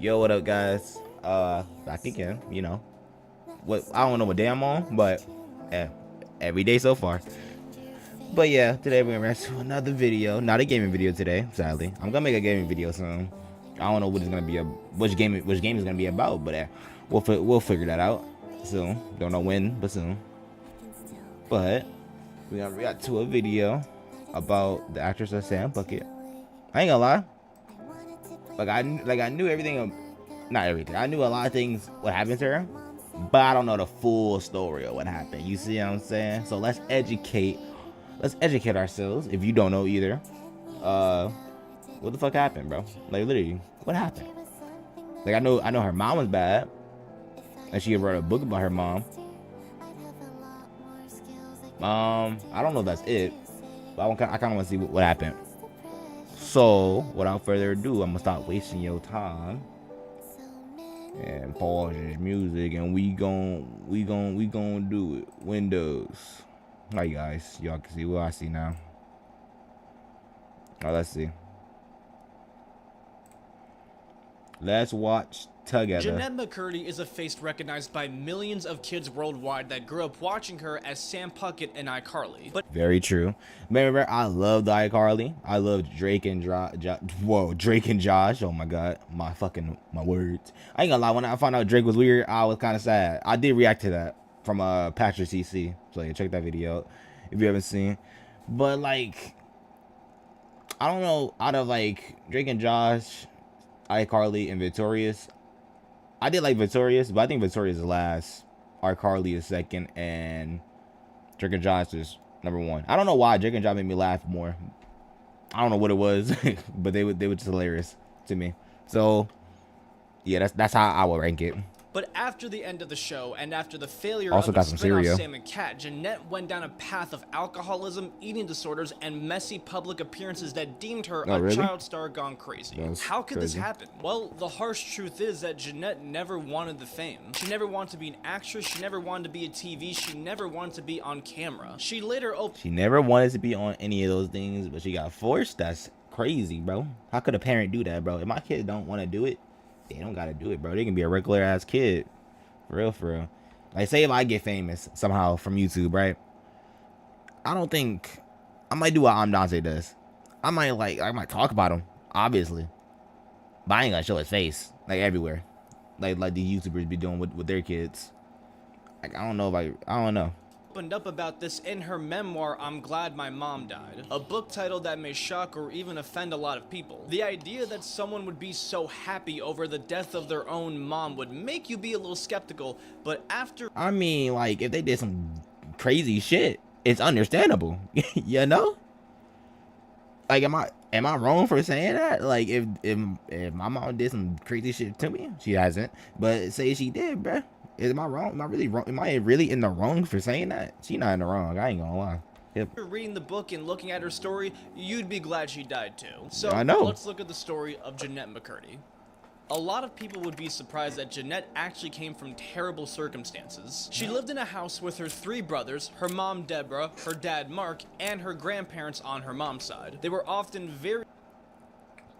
Yo, what up, guys? Back again. You know, what I don't know what day I'm on, but every day so far. But yeah, today we're gonna react to another video. Not a gaming video today, sadly. I'm gonna make a gaming video soon. I don't know what it's gonna be, which game is gonna be about, but we'll figure that out soon. Don't know when, but soon. But we gonna react to a video about the actress of Sam Bucket. I ain't gonna lie. I knew everything, not everything. I knew a lot of things what happened to her, but I don't know the full story of what happened. You see what I'm saying? So let's educate ourselves. If you don't know either, what the fuck happened, bro? Like literally, what happened? Like I know her mom was bad, and she wrote a book about her mom. I don't know if that's it, but I kind of want to see what happened. So, without further ado, I'm gonna stop wasting your time and pause this music, and we gon' do it. Windows. Hi guys, y'all can see what I see now. Alright, let's see. Let's watch together. Jennette McCurdy is a face recognized by millions of kids worldwide that grew up watching her as Sam Puckett and iCarly. But very true. Remember, I loved iCarly. I loved Drake and Drake and Josh. Oh my god, my words. I ain't gonna lie. When I found out Drake was weird, I was kind of sad. I did react to that from Patrick CC. So yeah, check that video out if you haven't seen. But like, I don't know. Out of like Drake and Josh, iCarly, and Victorious, I did like Victorious, but I think Victorious is last. iCarly is second, and Drake and Josh is number one. I don't know why Drake and Josh made me laugh more. I don't know what it was, but they were just hilarious to me. So yeah, that's how I would rank it. But after the end of the show, and after the failure Also of got the some spin-off cereal. Sam and Cat, Jennette went down a path of alcoholism, eating disorders, and messy public appearances that deemed her a really? child star gone crazy. That's How could crazy. this happen? Well, the harsh truth is that Jennette never wanted the fame. She never wanted to be an actress, she never wanted to be a TV, she never wanted to be on camera. She later She never wanted to be on any of those things, but she got forced. That's crazy, bro. How could a parent do that, bro? If my kid don't want to do it, they don't gotta do it, bro. They can be a regular ass kid. For real. Like, say if I get famous somehow from YouTube, right? I don't think I might do what Dante does. I might talk about him, obviously, but I ain't gonna show his face like everywhere, like the YouTubers be doing with their kids. Like I don't know. opened up about this in her memoir, I'm Glad My Mom Died, a book title that may shock or even offend a lot of people. The idea that someone would be so happy over the death of their own mom would make you be a little skeptical, but after... I mean, like, if they did some crazy shit, it's understandable, you know? Like, am I wrong for saying that? Like, if my mom did some crazy shit to me, she hasn't, but say she did, bruh. Am I wrong? Am I really wrong? Am I really in the wrong for saying that? She not in the wrong. I ain't gonna lie. Yep. After reading the book and looking at her story, you'd be glad she died too. So I know. Let's look at the story of Jennette McCurdy. A lot of people would be surprised that Jennette actually came from terrible circumstances. She lived in a house with her 3 brothers, her mom Deborah, her dad Mark, and her grandparents on her mom's side. They were often very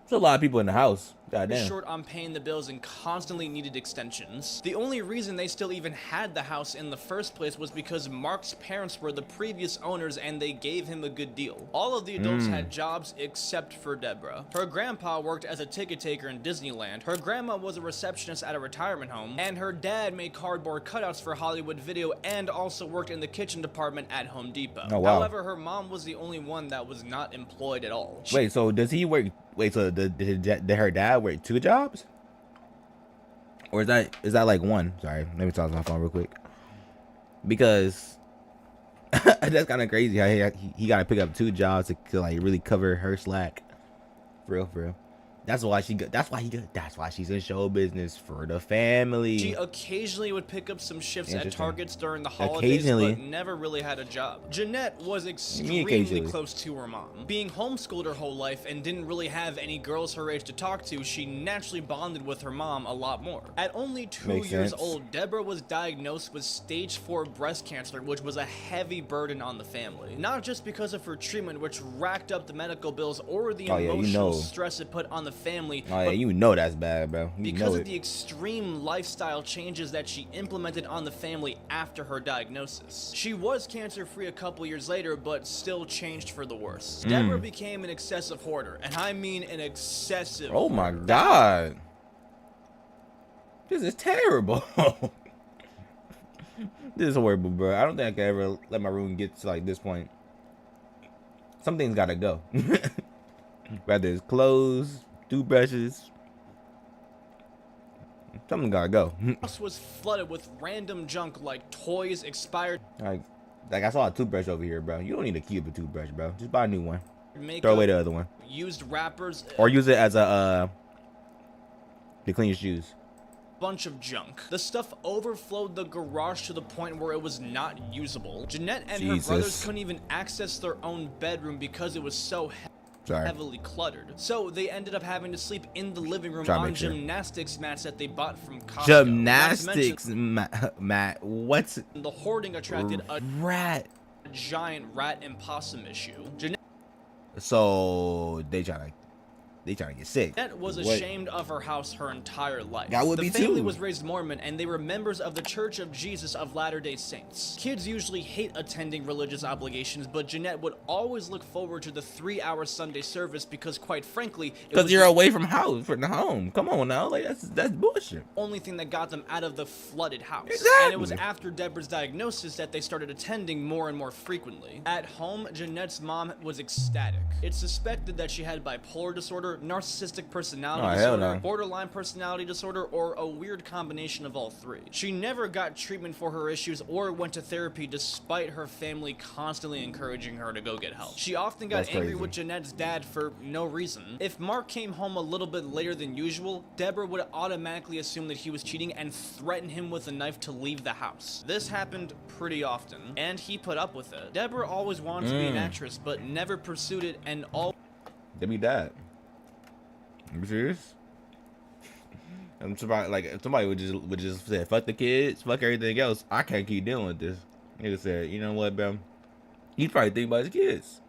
There's a lot of people in the house. Goddamn. short on paying the bills and constantly needed extensions. The only reason they still even had the house in the first place was because Mark's parents were the previous owners and they gave him a good deal. All of the adults had jobs except for Deborah. Her grandpa worked as a ticket taker in Disneyland, her grandma was a receptionist at a retirement home, and her dad made cardboard cutouts for Hollywood Video and also worked in the kitchen department at Home Depot. Oh, wow. However, her mom was the only one that was not employed at all. Wait, so does he work? Wait, so did her dad work 2 jobs? Or is that like one? Sorry, let me talk to my phone real quick. Because that's kind of crazy how he got to pick up 2 jobs to like really cover her slack. For real. That's why she's in show business, for the family. She occasionally would pick up some shifts at Targets during the holidays, Occasionally. but never really had a job. Jennette was extremely close to her mom. Being homeschooled her whole life and didn't really have any girls her age to talk to, she naturally bonded with her mom a lot more. At only 2 years old, Deborah was diagnosed with stage 4 breast cancer, which was a heavy burden on the family. Not just because of her treatment, which racked up the medical bills, or the emotional stress it put on the family. Oh yeah, you know that's bad, bro. You Because know of the extreme lifestyle changes that she implemented on the family after her diagnosis. She was cancer-free a couple years later, but still changed for the worse. Deborah became an excessive hoarder, and I mean an excessive Oh my hoarder. god. This is terrible. This is horrible, bro. I don't think I could ever let my room get to like this point. Something's gotta go. Whether it's clothes, toothbrushes, something gotta go. The house was flooded with random junk like toys, expired like I saw a toothbrush over here, bro. You don't need to keep a toothbrush, bro. Just buy a new one. makeup, Throw away the other one, used wrappers, or use it as a to clean your shoes. bunch of junk. The stuff overflowed the garage to the point where it was not usable. Jennette and her brothers couldn't even access their own bedroom because it was so heavily cluttered. So they ended up having to sleep in the living room on gymnastics mats that they bought from Costco. Gymnastics mat. What's the hoarding attracted a giant rat and possum issue. So they trying to get sick. Jennette was ashamed of her house her entire life. That would be too. The family was raised Mormon, and they were members of the Church of Jesus of Latter-day Saints. Kids usually hate attending religious obligations, but Jennette would always look forward to the 3-hour Sunday service because, quite frankly, because you're away from home. Come on now, like that's bullshit. Only thing that got them out of the flooded house. Exactly. And it was after Deborah's diagnosis that they started attending more and more frequently. At home, Jennette's mom was ecstatic. It's suspected that she had bipolar disorder, narcissistic personality disorder, borderline personality disorder, or a weird combination of all three. She never got treatment for her issues or went to therapy despite her family constantly encouraging her to go get help. She often got angry with Jennette's dad for no reason. If Mark came home a little bit later than usual, Deborah would automatically assume that he was cheating and threaten him with a knife to leave the house. This happened pretty often, and he put up with it. Deborah always wanted to be an actress, but never pursued it, and all Debbie died. You serious? I'm surprised. Like if somebody would just say, "Fuck the kids, fuck everything else. I can't keep dealing with this." Nigga said, "You know what, bro? He's probably thinking about his kids.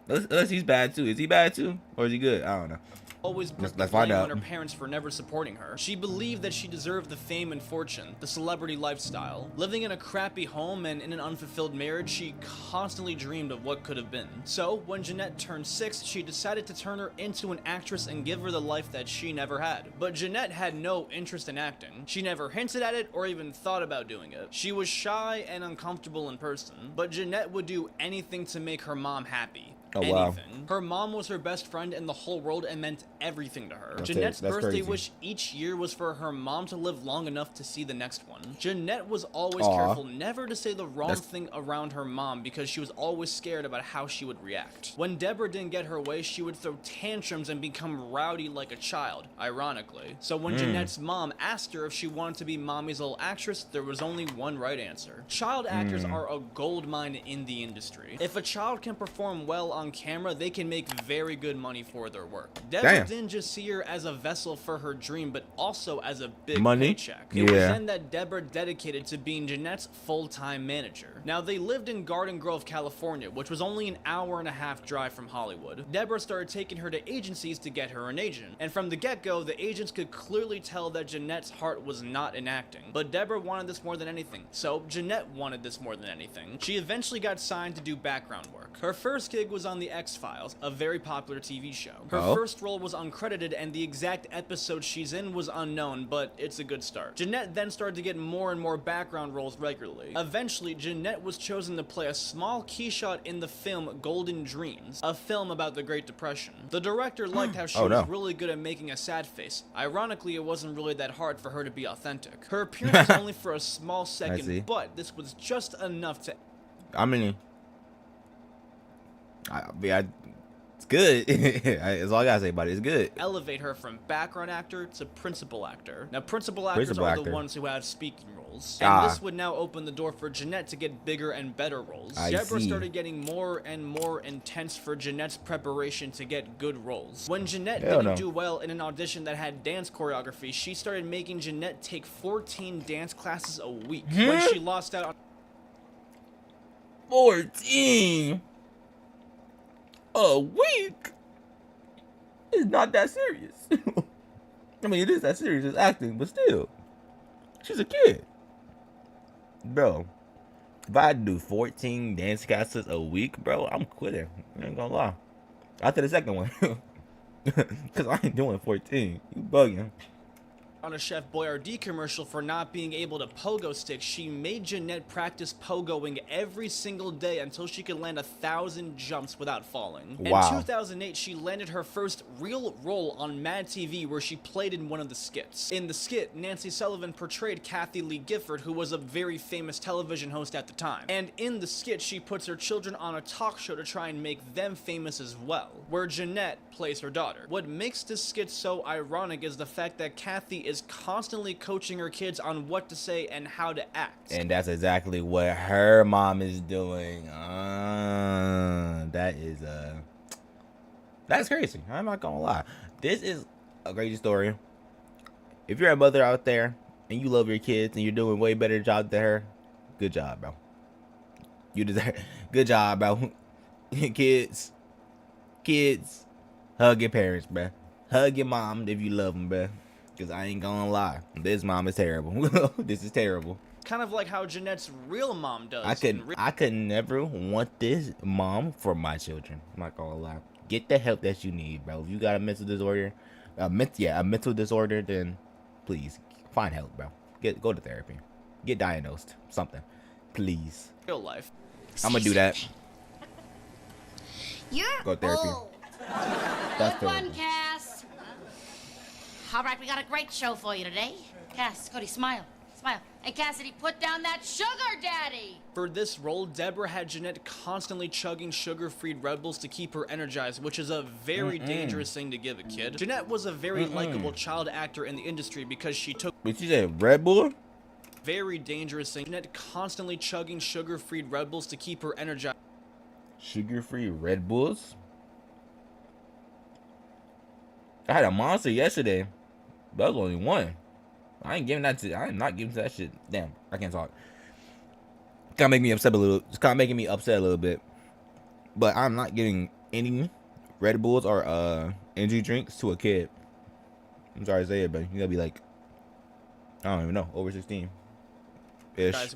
Unless he's bad too. Is he bad too, or is he good? I don't know." Always let's find out. On her parents for never supporting her. She believed that she deserved the fame and fortune, the celebrity lifestyle. Living in a crappy home and in an unfulfilled marriage, she constantly dreamed of what could have been. So, when Jennette turned 6, she decided to turn her into an actress and give her the life that she never had. But Jennette had no interest in acting. She never hinted at it or even thought about doing it. She was shy and uncomfortable in person, but Jennette would do anything to make her mom happy. Oh, anything. wow. Her mom was her best friend in the whole world and meant everything to her. Jennette's birthday wish each year was for her mom to live long enough to see the next one. Jennette was always careful never to say the wrong thing around her mom because she was always scared about how she would react. When Deborah didn't get her way, she would throw tantrums and become rowdy like a child, ironically. So when Jennette's mom asked her if she wanted to be mommy's little actress, there was only one right answer. Child actors are a gold mine in the industry. If a child can perform well on camera, they can make very good money for their work. Deborah didn't just see her as a vessel for her dream, but also as a big paycheck. It was then that Deborah dedicated to being Jennette's full-time manager. Now, they lived in Garden Grove, California, which was only an hour-and-a-half drive from Hollywood. Deborah started taking her to agencies to get her an agent, and from the get-go, the agents could clearly tell that Jennette's heart was not in acting. But Deborah wanted this more than anything, so Jennette wanted this more than anything. She eventually got signed to do background work. Her first gig was on The X-Files, a very popular TV show. Her first role was uncredited, and the exact episode she's in was unknown, but it's a good start. Jennette then started to get more and more background roles regularly. Eventually, Jennette was chosen to play a small key shot in the film Golden Dreams, a film about the Great Depression. The director liked how she was really good at making a sad face. Ironically, it wasn't really that hard for her to be authentic. Her appearance was only for a small second, but this was just enough to... I mean, it's good. That's all I gotta say about it. It's good. Elevate her from background actor to principal actor. Now, principal actors are the ones who have speaking roles. And this would now open the door for Jennette to get bigger and better roles. Deborah started getting more and more intense for Jennette's preparation to get good roles. When Jennette didn't do well in an audition that had dance choreography, she started making Jennette take 14 dance classes a week. When she lost out on 14 a week. It's not that serious. I mean, it is that serious. It's acting, but still, she's a kid, bro. If I do 14 dance classes a week, bro, I'm quitting. I ain't gonna lie. After the second one, because I ain't doing 14. You bugging. On a Chef Boyardee commercial for not being able to pogo stick, she made Jennette practice pogoing every single day until she could land 1,000 jumps without falling. Wow. In 2008, she landed her first real role on Mad TV, where she played in one of the skits. In the skit, Nancy Sullivan portrayed Kathy Lee Gifford, who was a very famous television host at the time. And in the skit, she puts her children on a talk show to try and make them famous as well, where Jennette plays her daughter. What makes this skit so ironic is the fact that Kathy is constantly coaching her kids on what to say and how to act. And that's exactly what her mom is doing. That's crazy. I'm not gonna lie. This is a crazy story. If you're a mother out there and you love your kids and you're doing way better job than her, good job, bro. You deserve good job, bro. Kids, hug your parents, bro. Hug your mom if you love them, bro. Because I ain't gonna lie, this mom is terrible. This is terrible. Kind of like how Jennette's real mom does. I could never want this mom for my children. I'm not gonna lie. Get the help that you need, bro. If you got a mental disorder, a mental disorder, then please find help, bro. Go to therapy. Get diagnosed. Something. Please. Real life. I'm gonna do that. You're Go to therapy. old. That's Good one, terrible. Cass. All right, we got a great show for you today. Cass, Cody, smile. Smile. And Cassidy, put down that sugar daddy. For this role, Deborah had Jennette constantly chugging sugar-free Red Bulls to keep her energized, which is a very dangerous thing to give a kid. Jennette was a very likable child actor in the industry because she took But you said Red Bull? very dangerous thing. Jennette constantly chugging sugar-free Red Bulls to keep her energized. Sugar-free Red Bulls? I had a Monster yesterday. That was only one. I am not giving that shit. Damn, I can't talk. It's making me upset a little bit. But I'm not giving any Red Bulls or energy drinks to a kid. I'm sorry to say it, but you gotta be like, I don't even know, over 16.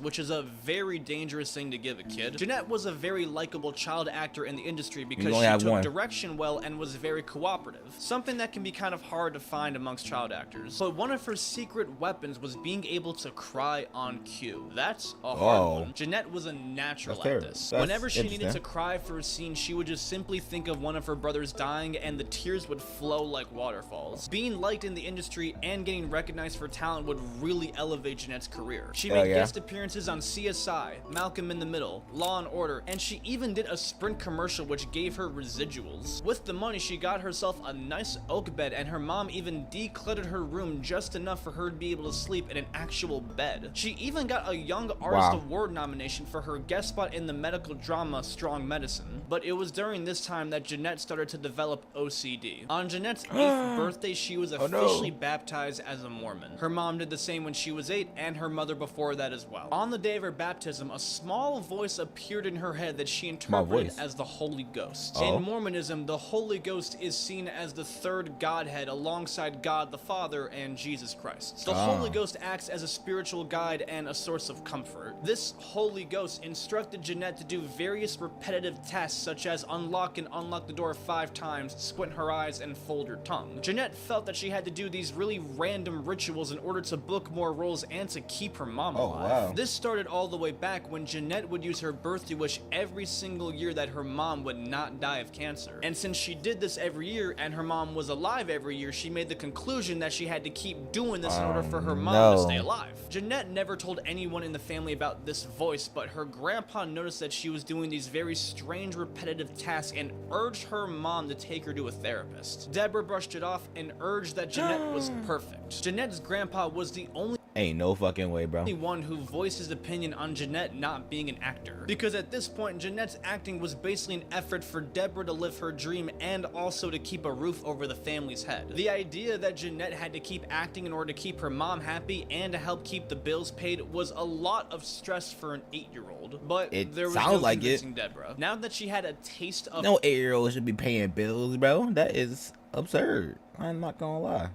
Which is a very dangerous thing to give a kid. Jennette was a very likable child actor in the industry because she took direction well and was very cooperative, something that can be kind of hard to find amongst child actors. But one of her secret weapons was being able to cry on cue. That's a hard one. Jennette was a natural at this. Whenever she needed to cry for a scene, she would just simply think of one of her brothers dying and the tears would flow like waterfalls. Being liked in the industry and getting recognized for talent would really elevate Jennette's career. She made guest appearances on CSI, Malcolm in the Middle, Law and Order, and she even did a Sprint commercial which gave her residuals. With the money, she got herself a nice oak bed, and her mom even decluttered her room just enough for her to be able to sleep in an actual bed. She even got a Young Artist Award nomination for her guest spot in the medical drama Strong Medicine. But it was during this time that Jennette started to develop OCD. On Jennette's 8th birthday, she was officially baptized as a Mormon. Her mom did the same when she was 8, and her mother before that as well. On the day of her baptism, a small voice appeared in her head that she interpreted as the Holy Ghost. In Mormonism, the Holy Ghost is seen as the third Godhead alongside God the Father and Jesus Christ. The Holy Ghost acts as a spiritual guide and a source of comfort. This Holy Ghost instructed Jennette to do various repetitive tasks such as unlock and unlock the door 5 times, squint her eyes, and fold her tongue. Jennette felt that she had to do these really random rituals in order to book more roles and to keep her mom alive. This started all the way back when Jennette would use her birthday wish every single year that her mom would not die of cancer. And since she did this every year and her mom was alive every year, she made the conclusion that she had to keep doing this in order for her mom to stay alive. Jennette never told anyone in the family about this voice, but her grandpa noticed that she was doing these very strange repetitive tasks and urged her mom to take her to a therapist. Deborah brushed it off and urged that Jennette was perfect. Jennette's grandpa was the only Ain't no fucking way, bro. One who voiced his opinion on Jennette not being an actor. Because at this point, Jennette's acting was basically an effort for Deborah to live her dream and also to keep a roof over the family's head. The idea that Jennette had to keep acting in order to keep her mom happy and to help keep the bills paid was a lot of stress for an 8-year-old. But there was no convincing Deborah. Now that she had a taste of— No 8-year-old should be paying bills, bro. That is absurd. I'm not gonna lie.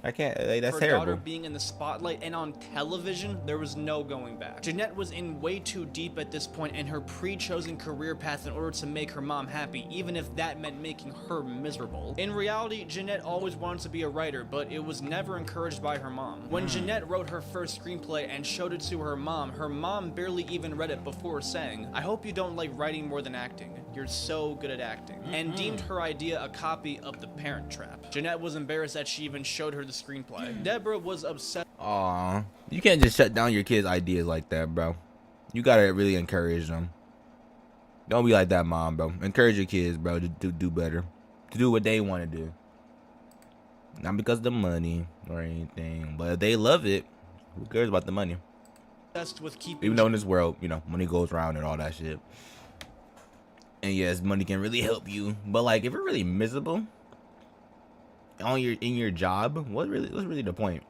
I can't, like, that's terrible. Her daughter being in the spotlight and on television, there was no going back. Jennette was in way too deep at this point in her pre-chosen career path in order to make her mom happy, even if that meant making her miserable. In reality, Jennette always wanted to be a writer, but it was never encouraged by her mom. When Jennette wrote her first screenplay and showed it to her mom barely even read it before saying, "I hope you don't like writing more than acting. You're so good at acting," and deemed her idea a copy of The Parent Trap. Jennette was embarrassed that she even showed her the screenplay. Deborah was upset. Aw, you can't just shut down your kids' ideas like that, bro. You gotta really encourage them. Don't be like that, mom, bro. Encourage your kids, bro, to do better, to do what they want to do. Not because of the money or anything, but if they love it, who cares about the money? With keeping, even though in this world, you know, money goes around and all that shit. And yes, money can really help you, but like if you're really miserable in your job, what's really the point?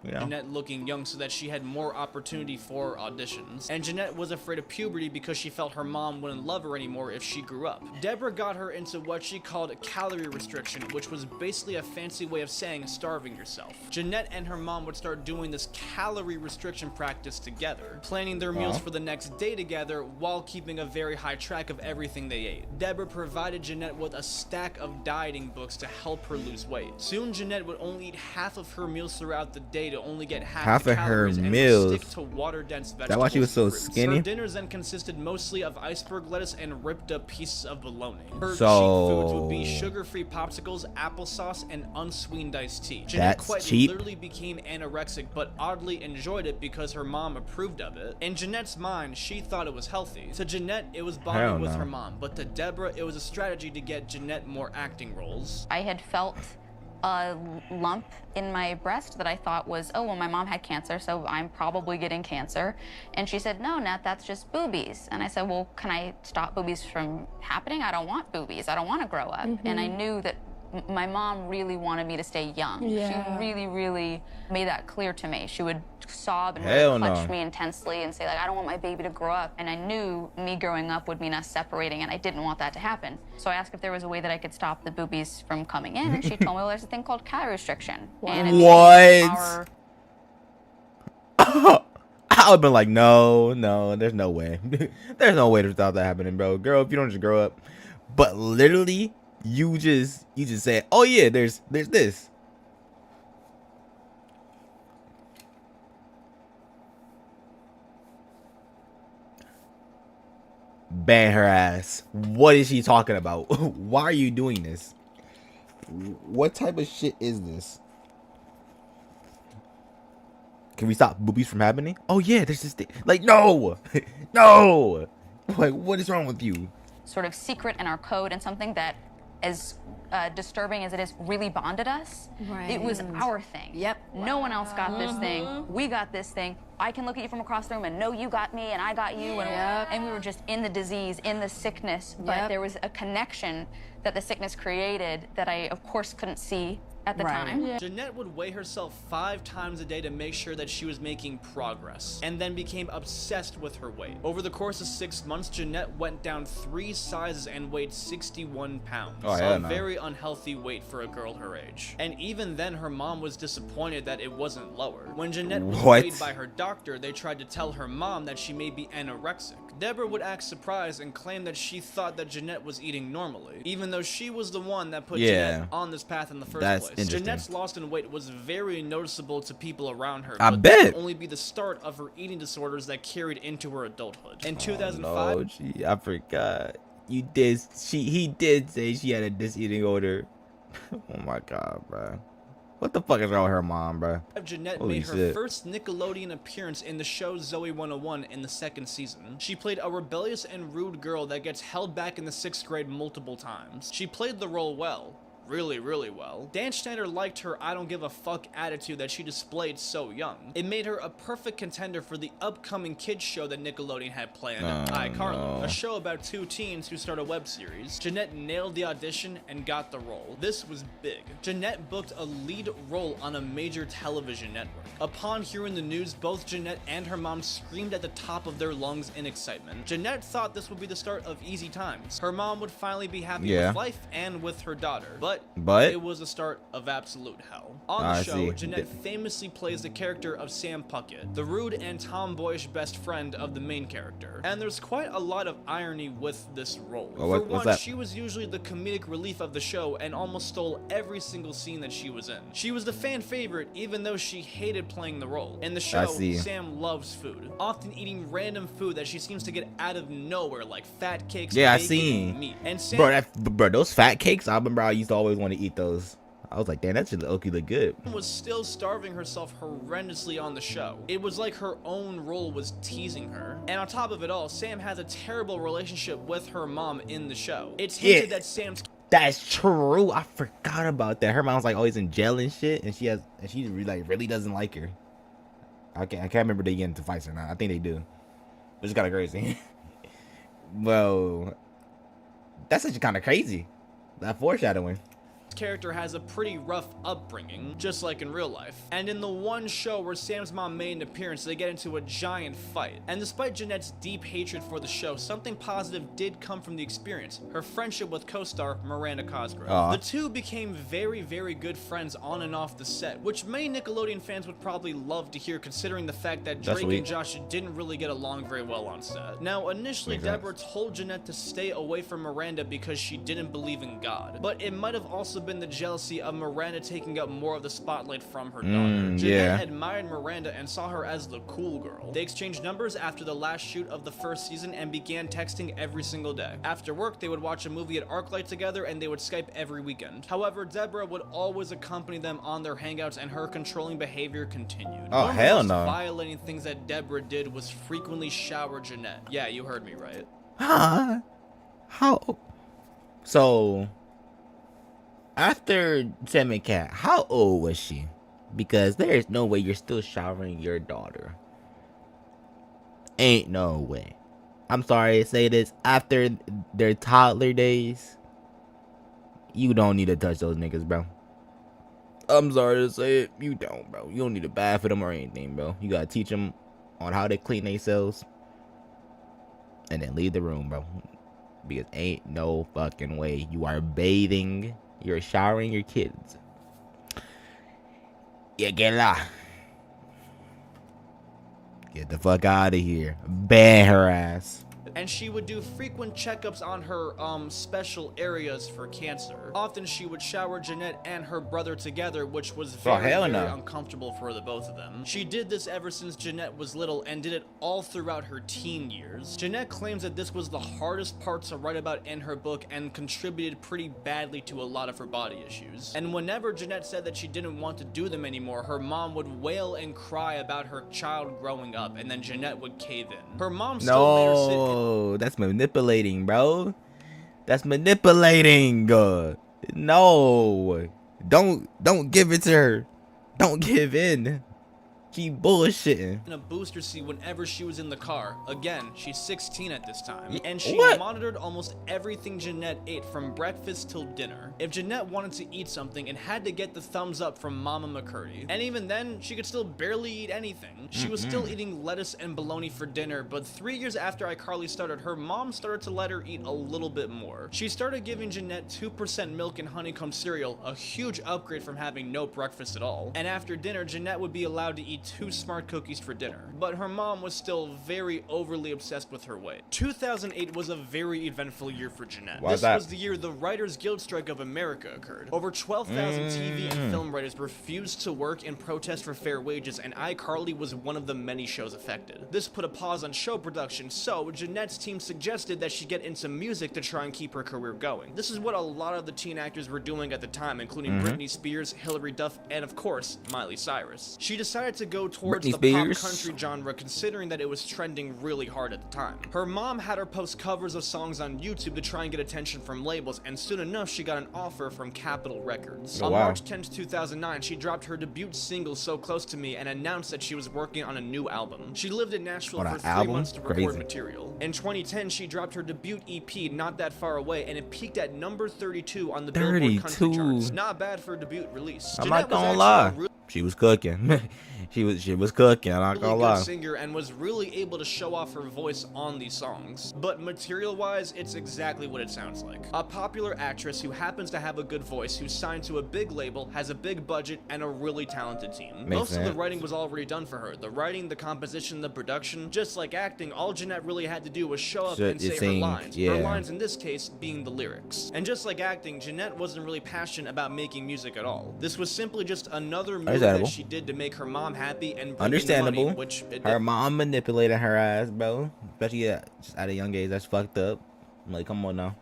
You know? Jennette looking young so that she had more opportunity for auditions. And Jennette was afraid of puberty because she felt her mom wouldn't love her anymore if she grew up. Deborah got her into what she called calorie restriction, which was basically a fancy way of saying starving yourself. Jennette and her mom would start doing this calorie restriction practice together, planning their meals for the next day together while keeping a very high track of everything they ate. Deborah provided Jennette with a stack of dieting books to help her lose weight. Soon, Jennette would only eat half of her meals throughout the day to only get half of her meals. Stick to water-dense vegetables. That's why she was so fruits. skinny. Her dinners then consisted mostly of iceberg lettuce and ripped up pieces of bologna. Her So cheap foods would be sugar-free popsicles, applesauce, and unsweetened iced tea. Jennette That's quite cheap. literally became anorexic, but oddly enjoyed it because her mom approved of it. In Jennette's mind, she thought it was healthy. To Jennette, it was bonding with her mom, but to Deborah, it was a strategy to get Jennette more acting roles. I had felt a lump in my breast that I thought was, oh, well, my mom had cancer, so I'm probably getting cancer. And she said, no, Nat, that's just boobies. And I said, well, can I stop boobies from happening? I don't want boobies. I don't want to grow up. And I knew that my mom really wanted me to stay young. Yeah. She really, really made that clear to me. She would sob and really clutch me intensely and say, like, I don't want my baby to grow up. And I knew me growing up would mean us separating, and I didn't want that to happen. So I asked if there was a way that I could stop the boobies from coming in, and she told me, well, there's a thing called calorie restriction. And it what? I would've been like, no, there's no way. There's no way to stop that happening, bro. Girl, if you don't just grow up. But literally, you just say, oh yeah, there's this. Ban her ass. What is she talking about? Why are you doing this? What type of shit is this? Can we stop boobies from happening? Oh yeah, there's this thing. Like, no. No. Like, what is wrong with you? Sort of secret in our code, and something that, as disturbing as it is, really bonded us. Right. It was our thing. Yep. No one else got this thing. We got this thing. I can look at you from across the room and know you got me and I got you. And we were just in the disease, in the sickness. But there was a connection that the sickness created that I, of course, couldn't see at the time. Jennette would weigh herself 5 times a day to make sure that she was making progress, and then became obsessed with her weight. Over the course of 6 months, Jennette went down 3 sizes and weighed 61 pounds. A very unhealthy weight for a girl her age. And even then, her mom was disappointed that it wasn't lower. When Jennette was weighed by her doctor, they tried to tell her mom that she may be anorexic. Deborah would act surprised and claim that she thought that Jennette was eating normally, even though she was the one that put Jennette on this path in the first place. Jennette's loss in weight was very noticeable to people around her, but that would only be the start of her eating disorders that carried into her adulthood. In 2005, oh, gee, I forgot. He did say she had a diseating order. Oh my god, bro. What the fuck is wrong with her mom, bro? Jennette made her first Nickelodeon appearance in the show Zoe 101 in the 2nd season. She played a rebellious and rude girl that gets held back in the 6th grade multiple times. She played the role well, really, really well. Dan Schneider liked her I don't give a fuck attitude that she displayed so young. It made her a perfect contender for the upcoming kids show that Nickelodeon had planned, iCarly, a show about 2 teens who start a web series. Jennette nailed the audition and got the role. This was big. Jennette booked a lead role on a major television network. Upon hearing the news, both Jennette and her mom screamed at the top of their lungs in excitement. Jennette thought this would be the start of easy times. Her mom would finally be happy with life and with her daughter. But it was the start of absolute hell. On the show, Jennette famously plays the character of Sam Puckett, the rude and tomboyish best friend of the main character. And there's quite a lot of irony with this role. For one, she was usually the comedic relief of the show and almost stole every single scene that she was in. She was the fan favorite even though she hated playing the role. In the show, Sam loves food, often eating random food that she seems to get out of nowhere, like fat cakes, bacon, and meat. And Sam, bro, those fat cakes, I remember I used to always want to eat those. I was like, damn, that should look good. Was still starving herself horrendously on the show. It was like her own role was teasing her. And on top of it all, Sam has a terrible relationship with her mom in the show. It's hinted that Sam's... That's true. I forgot about that. Her mom's like always in jail and shit, and she really doesn't like her. I can't remember if they get into fights or not. I think they do. Which is kind of crazy. Well, that's actually kind of crazy. That foreshadowing. Character has a pretty rough upbringing, just like in real life. And in the one show where Sam's mom made an appearance, they get into a giant fight. And despite Jennette's deep hatred for the show, something positive did come from the experience: her friendship with co-star Miranda Cosgrove. The two became very, very good friends on and off the set, which many Nickelodeon fans would probably love to hear, considering the fact that Drake and Josh didn't really get along very well on set. Now, initially, Deborah told Jennette to stay away from Miranda because she didn't believe in God, but it might have also been the jealousy of Miranda taking up more of the spotlight from her daughter. Jennette admired Miranda and saw her as the cool girl. They exchanged numbers after the last shoot of the first season and began texting every single day. After work, they would watch a movie at ArcLight together and they would Skype every weekend. However, Deborah would always accompany them on their hangouts and her controlling behavior continued. Oh, hell no. One of the most violating things that Deborah did was frequently shower Jennette. Yeah, you heard me right. Huh? How? So... after Sam Cat, how old was she? Because there is no way you're still showering your daughter. Ain't no way. I'm sorry to say this. After their toddler days, you don't need to touch those niggas, bro. I'm sorry to say it. You don't, bro. You don't need to bath for them or anything, bro. You gotta teach them on how to clean themselves. And then leave the room, bro. Because ain't no fucking way you are bathing... you're showering your kids. Yeah, get la. Get the fuck out of here. Ban her ass. And she would do frequent checkups on her special areas for cancer. Often she would shower Jennette and her brother together, which was very uncomfortable for the both of them. She did this ever since Jennette was little and did it all throughout her teen years. Jennette claims that this was the hardest part to write about in her book and contributed pretty badly to a lot of her body issues. And whenever Jennette said that she didn't want to do them anymore, her mom would wail and cry about her child growing up, and then Jennette would cave in. Her mom still made her sit in. That's manipulating, bro. That's manipulating. No. Don't give it to her. Don't give in. Keep bullshitting. In a booster seat whenever she was in the car. Again, she's 16 at this time. And she monitored almost everything Jennette ate from breakfast till dinner. If Jennette wanted to eat something, it had to get the thumbs up from Mama McCurdy. And even then, she could still barely eat anything. She was still eating lettuce and bologna for dinner, but 3 years after iCarly started, her mom started to let her eat a little bit more. She started giving Jennette 2% milk and honeycomb cereal, a huge upgrade from having no breakfast at all. And after dinner, Jennette would be allowed to eat 2 Smart cookies for dinner, but her mom was still very overly obsessed with her weight. 2008 was a very eventful year for Jennette. This was the year the Writers Guild Strike of America occurred. Over 12,000 TV and film writers refused to work in protest for fair wages, and iCarly was one of the many shows affected. This put a pause on show production, so Jennette's team suggested that she get into music to try and keep her career going. This is what a lot of the teen actors were doing at the time, including Britney Spears, Hilary Duff, and of course, Miley Cyrus. She decided to go towards Britney the pop Spears. country genre, considering that it was trending really hard at the time. Her mom had her post covers of songs on YouTube to try and get attention from labels, and soon enough she got an offer from Capitol Records. Oh, On wow. March 10th, 2009, she dropped her debut single So Close to Me and announced that she was working on a new album. She lived in Nashville On for an 3 album? months to record Crazy. material. In 2010, she dropped her debut EP, Not That Far Away, and it peaked at number 32 on the Billboard Country 32. charts. Not bad for a debut release. I'm Jennette not was gonna actually lie. a real She was cooking. she was cooking. I'm not gonna good lie. singer and was really able to show off her voice on these songs. But material-wise, it's exactly what it sounds like. A popular actress who happens to have a good voice, who's signed to a big label, has a big budget, and a really talented team. Makes Most of the sense. writing was already done for her. The writing, the composition, the production. Just like acting, all Jennette really had to do was show up and say sing, her lines. yeah. Her lines in this case being the lyrics. And just like acting, Jennette wasn't really passionate about making music at all. This was simply just another move Understandable. that she did to make her mom happy and bring in the Understandable. money, which it Her mom manipulated her ass, bro. Especially just at a young age. That's fucked up. I'm like, come on now.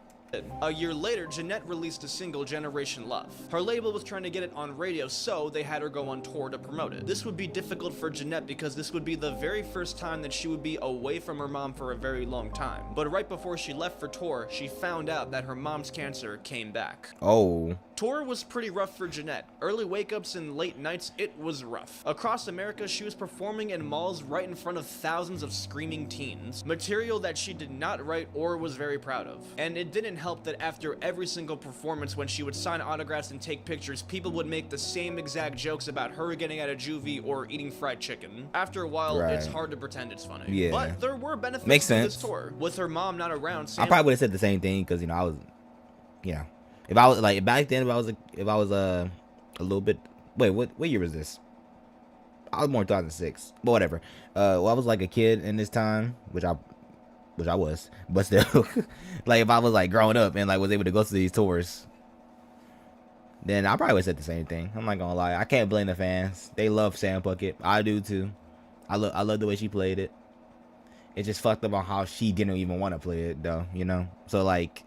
A year later, Jennette released a single, Generation Love. Her label was trying to get it on radio, so they had her go on tour to promote it. This would be difficult for Jennette because this would be the very first time that she would be away from her mom for a very long time. But right before she left for tour, she found out that her mom's cancer came back. Oh. Tour was pretty rough for Jennette. Early wake-ups and late nights, it was rough. Across America, she was performing in malls right in front of thousands of screaming teens. Material that she did not write or was very proud of. And it didn't help that after every single performance, when she would sign autographs and take pictures, people would make the same exact jokes about her getting out of juvie or eating fried chicken. After a while, it's Right. hard to pretend it's funny. Yeah. But there were benefits Makes to this sense. tour. With her mom not around, I Sam probably would have said the same thing because I was, if I was like back then, if I was a little bit. Wait, what year was this? I was born in 2006, but whatever. Well, I was like a kid in this time, which I was, but still, like if I was like growing up and like was able to go to these tours, then I probably would have said the same thing. I'm not gonna lie, I can't blame the fans. They love Sam Puckett. I do too. I love the way she played it. It's just fucked up on how she didn't even want to play it though, So like,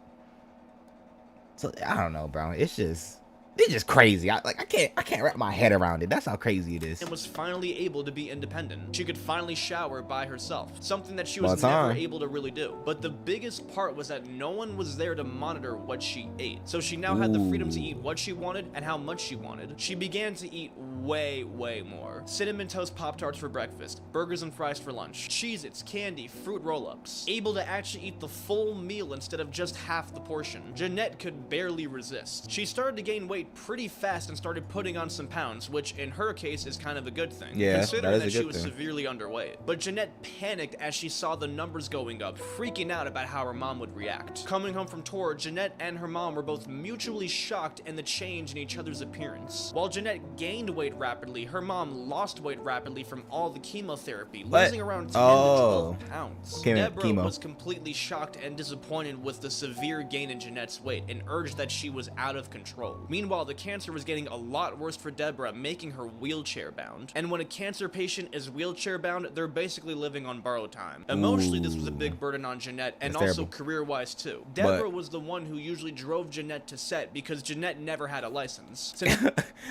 I don't know, bro. It's just crazy. I can't wrap my head around it. That's how crazy it is. and was finally able to be independent. She could finally shower by herself, something that she was Well, never time. able to really do. But the biggest part was that no one was there to monitor what she ate. So she now had the freedom to eat what she wanted and how much she wanted. She began to eat way more. Cinnamon Toast Pop-Tarts for breakfast, burgers and fries for lunch, Cheez-Its, candy, fruit roll-ups. Able to actually eat the full meal instead of just half the portion. Jennette could barely resist. She started to gain weight pretty fast and started putting on some pounds, which in her case is kind of a good thing, Yeah, considering that is a that she good was thing. severely underweight. But Jennette panicked as she saw the numbers going up, freaking out about how her mom would react. Coming home from tour, Jennette and her mom were both mutually shocked in the change in each other's appearance. While Jennette gained weight rapidly, her mom lost weight rapidly from all the chemotherapy, What? losing around 10 to Oh. 12 pounds. Chemo- Deborah chemo. was completely shocked and disappointed with the severe gain in Jennette's weight and urged that she was out of control. Meanwhile, the cancer was getting a lot worse for Deborah, making her wheelchair bound. And when a cancer patient is wheelchair bound, they're basically living on borrowed time. Emotionally, this was a big burden on Jennette, and That's also terrible. career-wise too. Deborah was the one who usually drove Jennette to set because Jennette never had a license. Since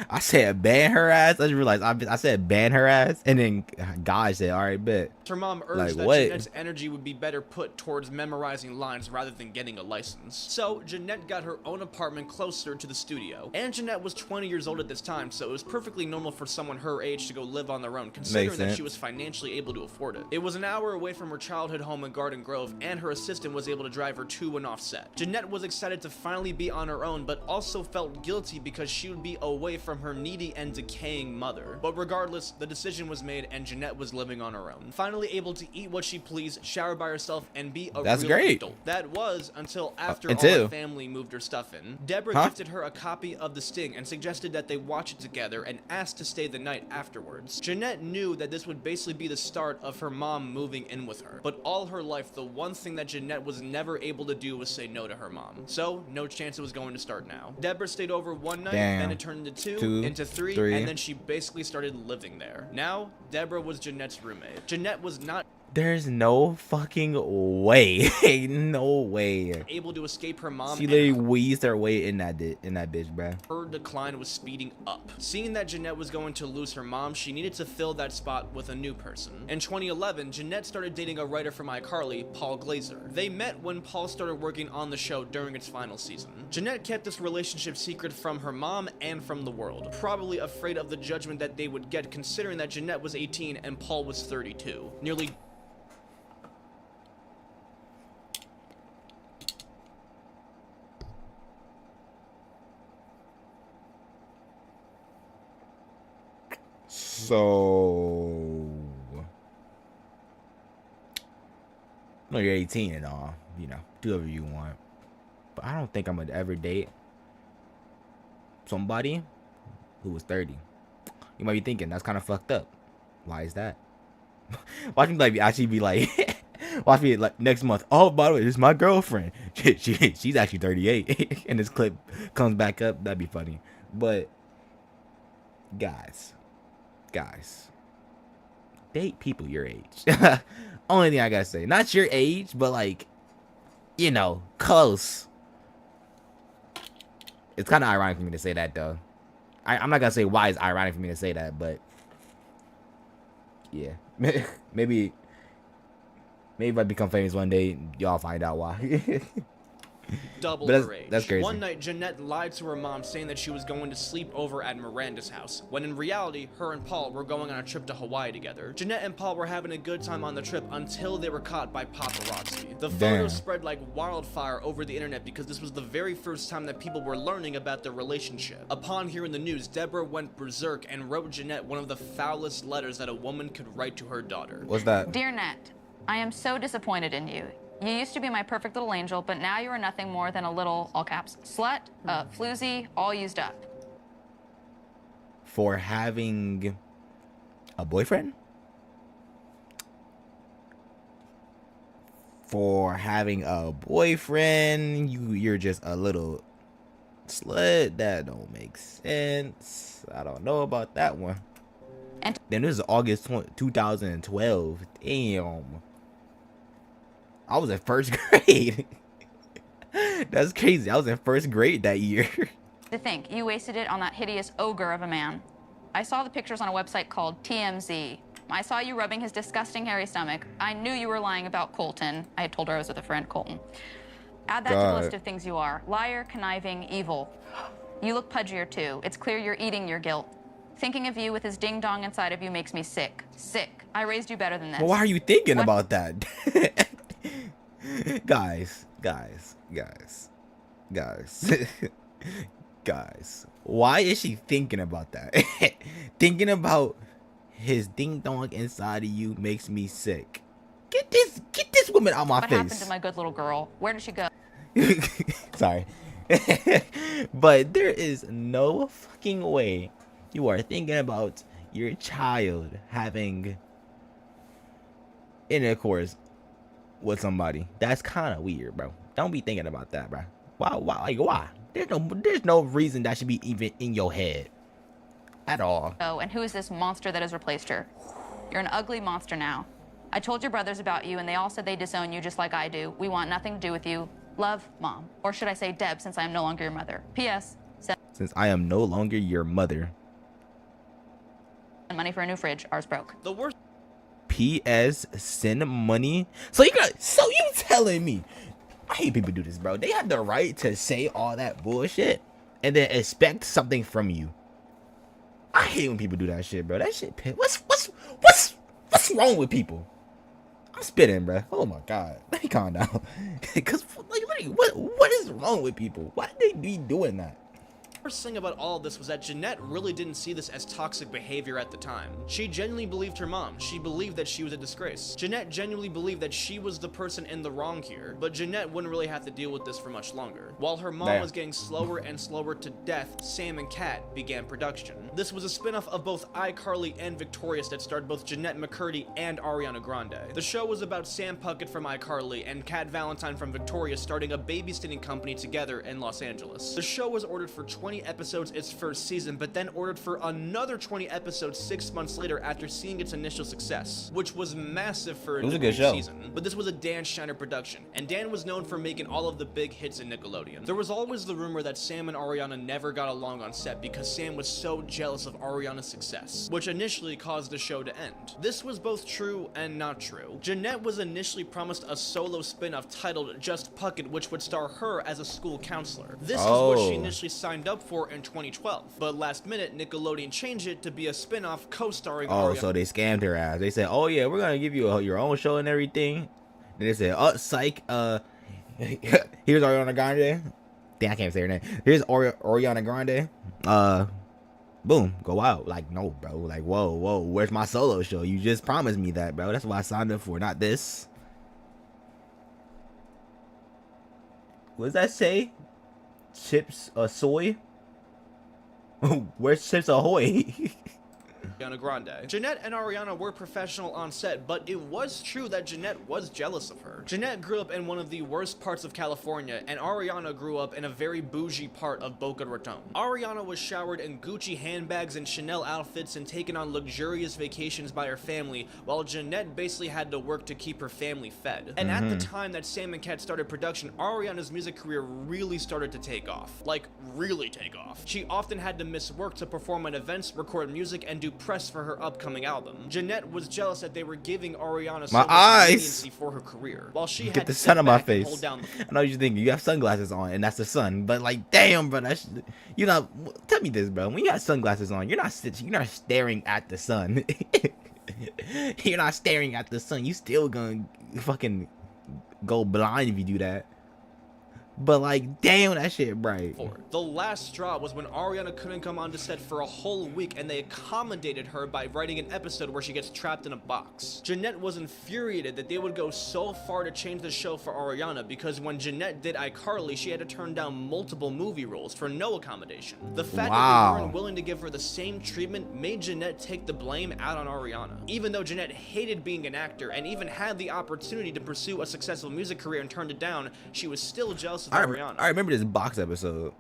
I said ban her ass. I just realized I said ban her ass, and then God said, "All right, bet." her mom urged Like, that what? Jennette's energy would be better put towards memorizing lines rather than getting a license. So, Jennette got her own apartment closer to the studio. And Jennette was 20 years old at this time, so it was perfectly normal for someone her age to go live on their own, considering Makes that sense. she was financially able to afford it. It was an hour away from her childhood home in Garden Grove, and her assistant was able to drive her to and off set. Jennette was excited to finally be on her own, but also felt guilty because she would be away from her needy and decaying mother. But regardless, the decision was made, and Jennette was living on her own. Finally able to eat what she pleased, shower by herself, and be a That's real great. adult. That was until after all until. her family moved her stuff in. Deborah Huh? gifted her a copy of The Sting and suggested that they watch it together and asked to stay the night afterwards. Jennette knew that this would basically be the start of her mom moving in with her. But all her life, the one thing that Jennette was never able to do was say no to her mom. So, no chance it was going to start now. Deborah stayed over one night, Damn. then it turned into two, Two, into three, three. and then she basically started living there. Now, Deborah was Jennette's roommate. Jennette was not There's no fucking way. No way. able to escape her mom. She literally wheezed her way in that bitch, bruh. Her decline was speeding up. Seeing that Jennette was going to lose her mom, she needed to fill that spot with a new person. In 2011, Jennette started dating a writer from iCarly, Paul Glazer. They met when Paul started working on the show during its final season. Jennette kept this relationship secret from her mom and from the world, probably afraid of the judgment that they would get, considering that Jennette was 18 and Paul was 32. Nearly So, no, you're 18 and all, you know, do whatever you want. But I don't think I'm gonna ever date somebody who was 30. You might be thinking that's kind of fucked up. Why is that? Watch me like actually be like, watch me like next month. Oh, by the way, this is my girlfriend. She's actually 38, and this clip comes back up. That'd be funny. But guys, date people your age. Only thing I gotta say, not your age, but like, you know, close. It's kind of ironic for me to say that, though. I'm not gonna say why it's ironic for me to say that, but yeah, maybe if I become famous one day, y'all find out why. double But her age. that's crazy. One night, Jennette lied to her mom, saying that she was going to sleep over at Miranda's house, when in reality, her and Paul were going on a trip to Hawaii together. Jennette and Paul were having a good time on the trip until they were caught by paparazzi. The photos spread like wildfire over the internet because this was the very first time that people were learning about their relationship. Upon hearing the news, Deborah went berserk and wrote Jennette one of the foulest letters that a woman could write to her daughter. What's that? Dear Net, I am so disappointed in you. You used to be my perfect little angel, but now you are nothing more than a little, all caps, slut, floozy, all used up. For having a boyfriend? For having a boyfriend, you're just a little slut. That don't make sense. I don't know about that one. And then this is August 2012. Damn. I was in first grade. That's crazy. I was in first grade that year. to think, you wasted it on that hideous ogre of a man. I saw the pictures on a website called TMZ. I saw you rubbing his disgusting hairy stomach. I knew you were lying about Colton. I had told her I was with a friend, Colton. Add that to the list of things you are. Liar, conniving, evil. You look pudgier too. It's clear you're eating your guilt. Thinking of you with his ding-dong inside of you makes me sick. Sick. I raised you better than this. Well, why are you thinking about that? guys. Guys. Why is she thinking about that? Thinking about his ding-dong inside of you makes me sick. Get this woman out my face. What happened to my good little girl? Where did she go? Sorry. But there is no fucking way you are thinking about your child having intercourse with somebody. That's kind of weird, bro. Don't be thinking about that, bro. Why? There's no reason that should be even in your head at all. Oh, and who is this monster that has replaced her? You're an ugly monster now. I told your brothers about you, and they all said they disown you just like I do. We want nothing to do with you. Love, Mom. Or should I say Deb, since I am no longer your mother. P.S. Since I am no longer your mother. Money for a new fridge. Ours broke. The worst. P.S. Send money. So you telling me? I hate people do this, bro. They have the right to say all that bullshit and then expect something from you. I hate when people do that shit, bro. That shit. What's wrong with people? I'm spitting, bro. Oh my god. Let me calm down. Cause like, what is wrong with people? Why do they be doing that? First thing about all of this was that Jennette really didn't see this as toxic behavior at the time. She genuinely believed her mom. She believed that she was a disgrace. Jennette genuinely believed that she was the person in the wrong here, but Jennette wouldn't really have to deal with this for much longer. While her mom was getting slower and slower to death, Sam and Kat began production. This was a spin-off of both iCarly and Victorious that starred both Jennette McCurdy and Ariana Grande. The show was about Sam Puckett from iCarly and Kat Valentine from Victorious starting a babysitting company together in Los Angeles. The show was ordered for $20 20 episodes its first season, but then ordered for another 20 episodes 6 months later after seeing its initial success, which was massive for a good show. season. But this was a Dan Schneider production, and Dan was known for making all of the big hits in Nickelodeon. There was always the rumor that Sam and Ariana never got along on set because Sam was so jealous of Ariana's success, which initially caused the show to end. This was both true and not true. Jennette was initially promised a solo spin-off titled Just Puckett, which would star her as a school counselor. This is what she initially signed up for in 2012, but last minute Nickelodeon changed it to be a spin-off co-starring Ariana. So they scammed her ass. They said, oh yeah, we're gonna give you your own show and everything. Then they said, oh psych, here's Ariana Grande. Damn, I can't say her name. Here's Ariana Grande. Boom, go out. Like, no, bro. Like, whoa, where's my solo show? You just promised me that, bro. That's what I signed up for, not this. What does that say? Chips Soy? Where's Chips Ahoy? Ariana Grande. Jennette and Ariana were professional on set, but it was true that Jennette was jealous of her. Jennette grew up in one of the worst parts of California, and Ariana grew up in a very bougie part of Boca Raton. Ariana was showered in Gucci handbags and Chanel outfits and taken on luxurious vacations by her family, while Jennette basically had to work to keep her family fed. And at the time that Sam and Cat started production, Ariana's music career really started to take off. Like, really take off. She often had to miss work to perform at events, record music, and do press for her upcoming album. Jennette was jealous that they were giving Ariana so much leniency for her career, while she had the to sun on my face. hold down I know what you're thinking. You have sunglasses on, and that's the sun. But like, damn, bro, you know. Tell me this, bro. When you have sunglasses on, you're not staring at the sun. You're not staring at the sun. You still gonna fucking go blind if you do that. But like, damn, that shit bright. The last straw was when Ariana couldn't come onto set for a whole week, and they accommodated her by writing an episode where she gets trapped in a box. Jennette was infuriated that they would go so far to change the show for Ariana, because when Jennette did iCarly, she had to turn down multiple movie roles for no accommodation. The fact that they weren't willing to give her the same treatment made Jennette take the blame out on Ariana. Even though Jennette hated being an actor and even had the opportunity to pursue a successful music career and turned it down, she was still jealous of Ariana. I remember this box episode.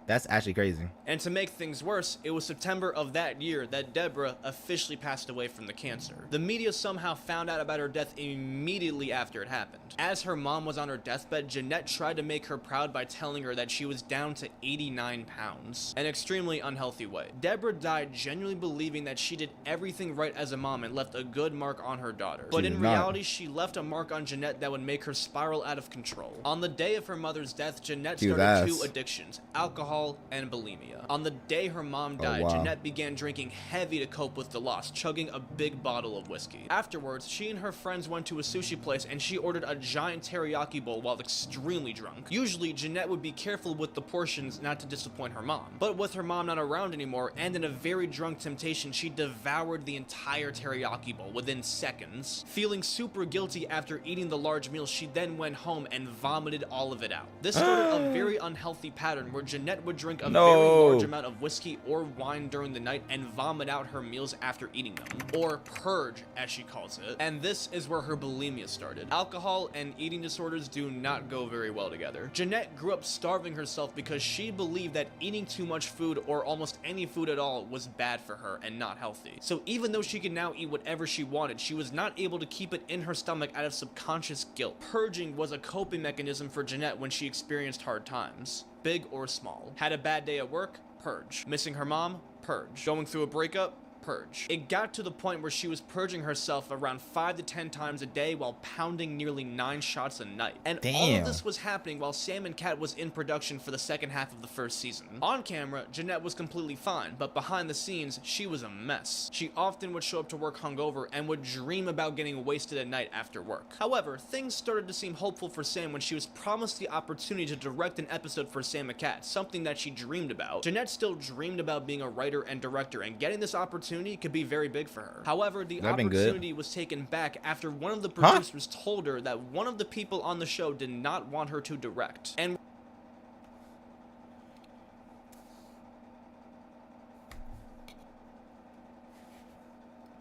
That's actually crazy. And to make things worse, it was September of that year that Deborah officially passed away from the cancer. The media somehow found out about her death immediately after it happened. As her mom was on her deathbed, Jennette tried to make her proud by telling her that she was down to 89 pounds, an extremely unhealthy way. Deborah died genuinely believing that she did everything right as a mom and left a good mark on her daughter. But in reality, she left a mark on Jennette that would make her spiral out of control. On the day of her mother's death, Jennette started 2 addictions: alcohol and bulimia. On the day her mom died, Jennette began drinking heavy to cope with the loss, chugging a big bottle of whiskey. Afterwards, she and her friends went to a sushi place and she ordered a giant teriyaki bowl while extremely drunk. Usually, Jennette would be careful with the portions not to disappoint her mom. But with her mom not around anymore, and in a very drunk temptation, she devoured the entire teriyaki bowl within seconds. Feeling super guilty after eating the large meal, she then went home and vomited all of it out. This started a very unhealthy pattern where Jennette would drink a very large amount of whiskey or wine during the night and vomit out her meals after eating them, or purge as she calls it. And this is where her bulimia started. Alcohol and eating disorders do not go very well together. Jennette grew up starving herself because she believed that eating too much food or almost any food at all was bad for her and not healthy. So even though she could now eat whatever she wanted, she was not able to keep it in her stomach out of subconscious guilt. Purging was a coping mechanism for Jennette when she experienced hard times, big or small. Had a bad day at work? Purge. Missing her mom? Purge. Going through a breakup? Purge. It got to the point where she was purging herself around 5 to 10 times a day while pounding nearly 9 shots a night. And all of this was happening while Sam and Cat was in production for the second half of the first season. On camera, Jennette was completely fine, but behind the scenes, she was a mess. She often would show up to work hungover and would dream about getting wasted at night after work. However, things started to seem hopeful for Sam when she was promised the opportunity to direct an episode for Sam and Cat, something that she dreamed about. Jennette still dreamed about being a writer and director, and getting this opportunity could be very big for her. However, the opportunity was taken back after one of the producers told her that one of the people on the show did not want her to direct. And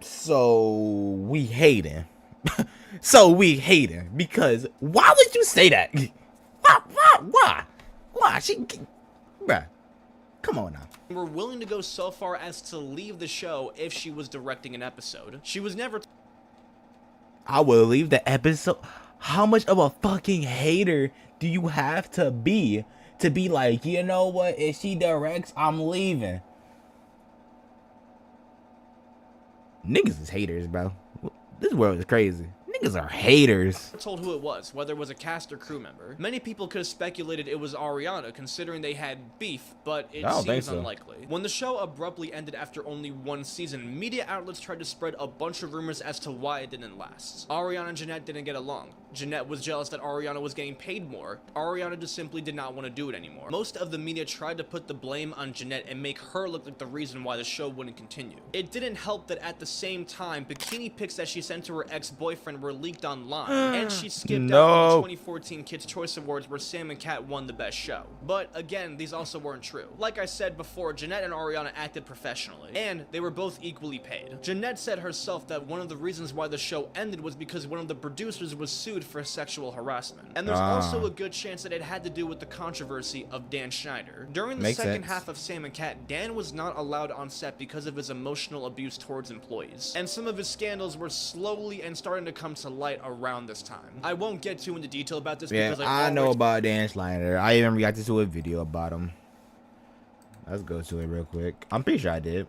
so we hate him. So we hate him because why would you say that? Why? She, bruh. Come on now. Were willing to go so far as to leave the show if she was directing an episode. She was never I will leave the episode. How much of a fucking hater do you have to be like, you know what? If she directs, I'm leaving. Niggas is haters, bro. This world is crazy. Niggas are haters. told who it was, whether it was a cast or crew member. Many people could have speculated it was Ariana, considering they had beef, but it seems unlikely. When the show abruptly ended after only one season, media outlets tried to spread a bunch of rumors as to why it didn't last. Ariana and Jennette didn't get along. Jennette was jealous that Ariana was getting paid more. Ariana just simply did not want to do it anymore. Most of the media tried to put the blame on Jennette and make her look like the reason why the show wouldn't continue. It didn't help that at the same time, bikini pics that she sent to her ex-boyfriend were leaked online, and she skipped out on the 2014 Kids' Choice Awards where Sam and Cat won the best show. But again, these also weren't true. Like I said before, Jennette and Ariana acted professionally, and they were both equally paid. Jennette said herself that one of the reasons why the show ended was because one of the producers was sued for sexual harassment. And there's also a good chance that it had to do with the controversy of Dan Schneider. During the second half of Sam and Cat, Dan was not allowed on set because of his emotional abuse towards employees. And some of his scandals were slowly and starting to come to light around this time. I won't get too into detail about this because I know about Dan Schneider. I even reacted to a video about him. Let's go to it real quick. I'm pretty sure I did.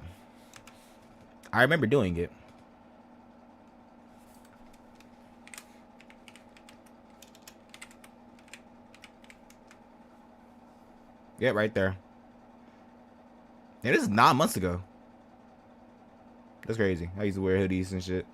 I remember doing it. Yeah, right there. And this is 9 months ago. That's crazy. I used to wear hoodies and shit.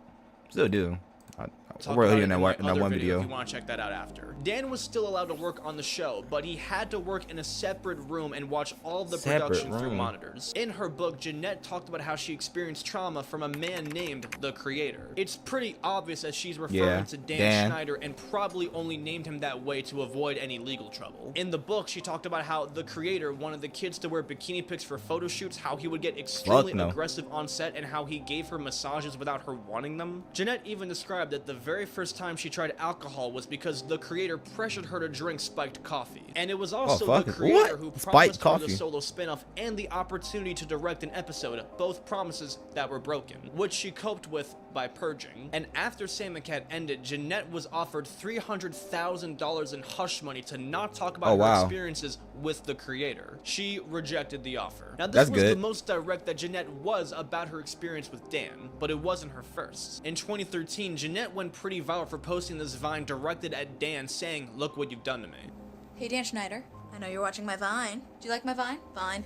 Still do. I wear a hoodie in that one video. If you want to check that out after. Dan was still allowed to work on the show, but he had to work in a separate room and watch all of the production through monitors. In her book, Jennette talked about how she experienced trauma from a man named The Creator. It's pretty obvious that she's referring to Dan Schneider and probably only named him that way to avoid any legal trouble. In the book, she talked about how The Creator wanted the kids to wear bikini pics for photo shoots, how he would get extremely aggressive on set, and how he gave her massages without her wanting them. Jennette even described that the very first time she tried alcohol was because The Creator pressured her to drink spiked coffee. And it was also The Creator who promised her the solo spin-off and the opportunity to direct an episode, both promises that were broken, which she coped with by purging. And after Sam and Cat ended, Jennette was offered $300,000 in hush money to not talk about her experiences with The Creator. She rejected the offer. Now this was the most direct that Jennette was about her experience with Dan, but it wasn't her first. In 2013, Jennette went pretty viral for posting this Vine directed at Dan saying, "Look what you've done to me." Hey Dan Schneider, I know you're watching my Vine. Do you like my Vine? Vine.